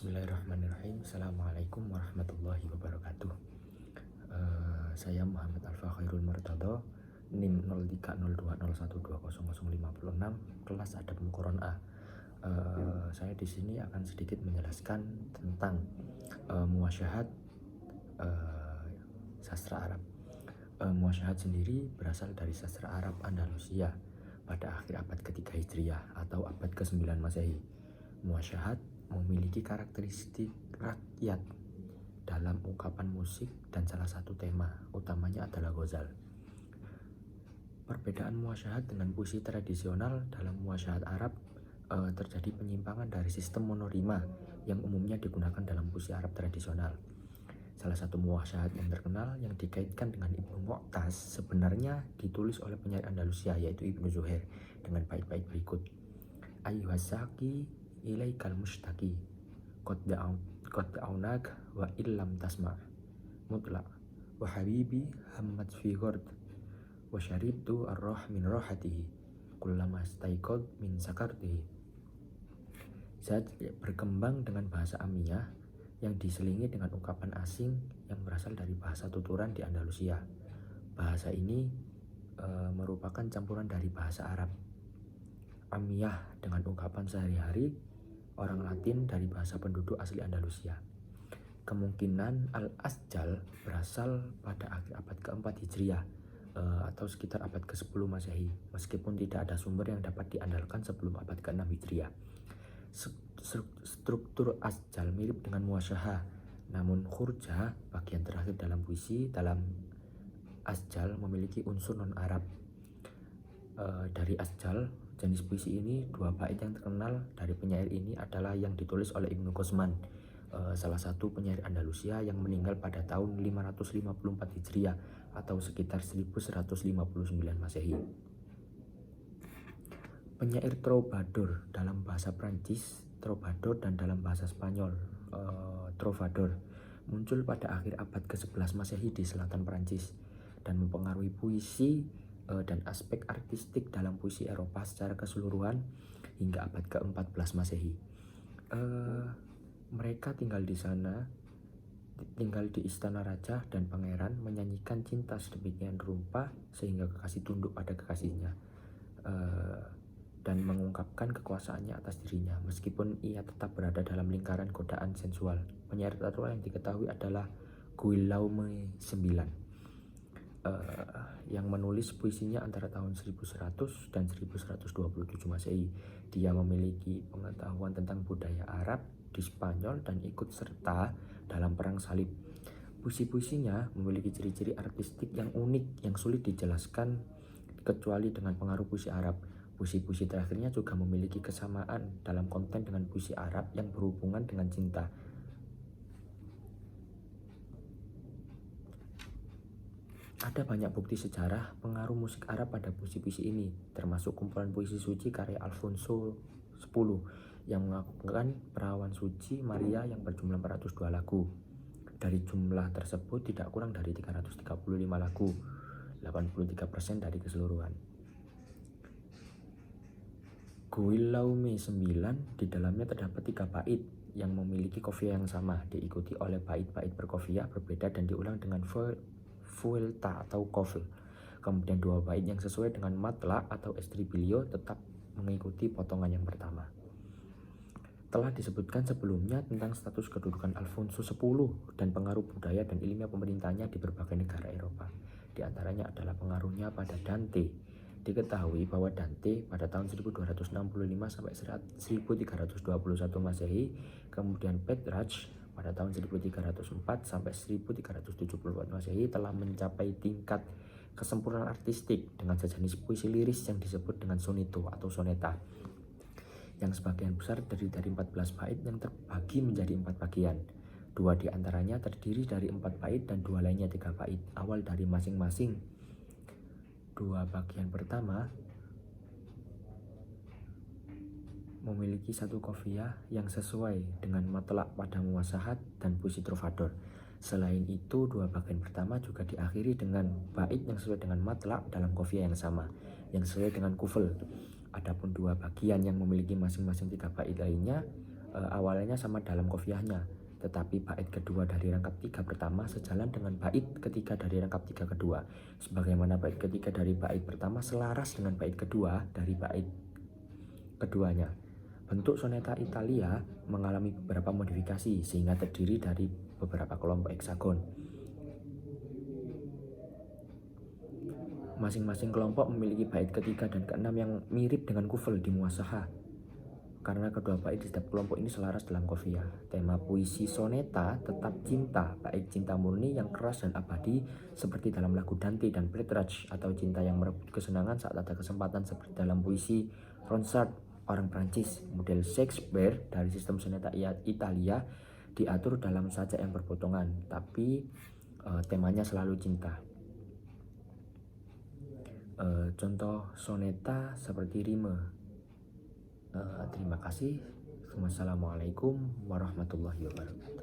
Bismillahirrahmanirrahim. Assalamualaikum warahmatullahi wabarakatuh. Saya Muhammad Alfa Khairul Murtado, NIM 030201200056, kelas Adab Muqaron A. Saya di sini akan sedikit menjelaskan tentang muwasyahat sastra Arab. Muwasyahat sendiri berasal dari sastra Arab Andalusia pada akhir abad ke-3 Hijriah atau abad ke-9 Masehi. Muwasyahat memiliki karakteristik rakyat dalam ungkapan musik dan salah satu tema utamanya adalah ghazal. Perbedaan muwasyahat dengan puisi tradisional: dalam muwasyahat Arab terjadi penyimpangan dari sistem monorima yang umumnya digunakan dalam puisi Arab tradisional. Salah satu muwasyahat yang terkenal yang dikaitkan dengan Ibnu Mu'taz sebenarnya ditulis oleh penyair Andalusia yaitu Ibnu Zuhair dengan bait-bait berikut: Ayyuhasaki ilaikal mushtaki qad da'aunak wa illam tasma' mutlaq wa habibi hammat fi ghord wa syaribtu ar-rah min rahatihi kullama staiqad min sakartihi. Zat berkembang dengan bahasa Amiyah yang diselingi dengan ungkapan asing yang berasal dari bahasa tuturan di Andalusia. Bahasa ini merupakan campuran dari bahasa Arab Amiyah dengan ungkapan sehari-hari orang Latin dari bahasa penduduk asli Andalusia. Kemungkinan Al-Asjal berasal pada akhir abad ke-4 Hijriah atau sekitar abad ke-10 Masehi, meskipun tidak ada sumber yang dapat diandalkan sebelum abad ke-6 Hijriah. Struktur Asjal mirip dengan muwasyahah, namun khurja, bagian terakhir dalam puisi, dalam Asjal memiliki unsur non-Arab. Dari Asjal, jenis puisi ini, dua bait yang terkenal dari penyair ini adalah yang ditulis oleh Ibnu Qosman, salah satu penyair Andalusia yang meninggal pada tahun 554 Hijriah atau sekitar 1159 Masehi. Penyair troubadour dalam bahasa Prancis, troubadour, dan dalam bahasa Spanyol, trovador, muncul pada akhir abad ke-11 Masehi di selatan Prancis dan mempengaruhi puisi dan aspek artistik dalam puisi Eropa secara keseluruhan hingga abad ke-14 Masehi. Mereka tinggal di istana raja dan pangeran, menyanyikan cinta sedemikian rupa sehingga kekasih tunduk pada kekasihnya dan mengungkapkan kekuasaannya atas dirinya meskipun ia tetap berada dalam lingkaran godaan sensual. Penyair tertua yang diketahui adalah Guillaume IX, yang menulis puisinya antara tahun 1100 dan 1127 Masehi. Dia memiliki pengetahuan tentang budaya Arab di Spanyol dan ikut serta dalam perang salib. Puisi-puisinya memiliki ciri-ciri artistik yang unik yang sulit dijelaskan kecuali dengan pengaruh puisi Arab. Puisi-puisi terakhirnya juga memiliki kesamaan dalam konten dengan puisi Arab yang berhubungan dengan cinta. Ada banyak bukti sejarah pengaruh musik Arab pada puisi-puisi ini, termasuk kumpulan puisi suci karya Alfonso X yang mengakukan perawan suci Maria yang berjumlah 402 lagu. Dari jumlah tersebut tidak kurang dari 335 lagu, 83% dari keseluruhan. Guillaume IX, di dalamnya terdapat 3 bait yang memiliki kofiah yang sama, diikuti oleh bait-bait berkofiah berbeda dan diulang dengan vuelta atau kofl. Kemudian 2 bait yang sesuai dengan matla atau estribilio tetap mengikuti potongan yang pertama. Telah disebutkan sebelumnya tentang status kedudukan Alfonso X dan pengaruh budaya dan ilmiah pemerintahnya di berbagai negara Eropa. Di antaranya adalah pengaruhnya pada Dante. Diketahui bahwa Dante pada tahun 1265 sampai 1321 Masehi, kemudian Petrarch pada tahun 1304 sampai 1374 Masehi telah mencapai tingkat kesempurnaan artistik dengan sejenis puisi liris yang disebut dengan sonetto atau soneta, yang sebagian besar terdiri dari 14 bait yang terbagi menjadi 4 bagian. 2 di antaranya terdiri dari 4 bait dan 2 lainnya 3 bait awal dari masing-masing. 2 bagian pertama memiliki 1 kofiah yang sesuai dengan matlak pada muwasyahat dan puisi trovador. Selain itu, 2 bagian pertama juga diakhiri dengan bait yang sesuai dengan matlak dalam kofiah yang sama, yang sesuai dengan kufl. Adapun 2 bagian yang memiliki masing-masing 3 bait lainnya awalnya sama dalam qafiyahnya, tetapi bait kedua dari rangkap 3 pertama sejalan dengan bait ketiga dari rangkap 3 kedua. Sebagaimana bait ketiga dari bait pertama selaras dengan bait kedua dari bait keduanya. Bentuk soneta Italia mengalami beberapa modifikasi sehingga terdiri dari beberapa kelompok heksagon. Masing-masing kelompok memiliki bait ketiga dan keenam yang mirip dengan kufel di muwasahah. Karena kedua bait di setiap kelompok ini selaras dalam qafiyah. Tema puisi soneta tetap cinta, baik cinta murni yang keras dan abadi seperti dalam lagu Dante dan Petrarch, atau cinta yang merebut kesenangan saat ada kesempatan seperti dalam puisi Ronsard orang Prancis. Model Shakespeare dari sistem soneta Italia diatur dalam sajak yang berpotongan, tapi temanya selalu cinta. Contoh soneta seperti rime. Terima kasih. Wassalamualaikum warahmatullahi wabarakatuh.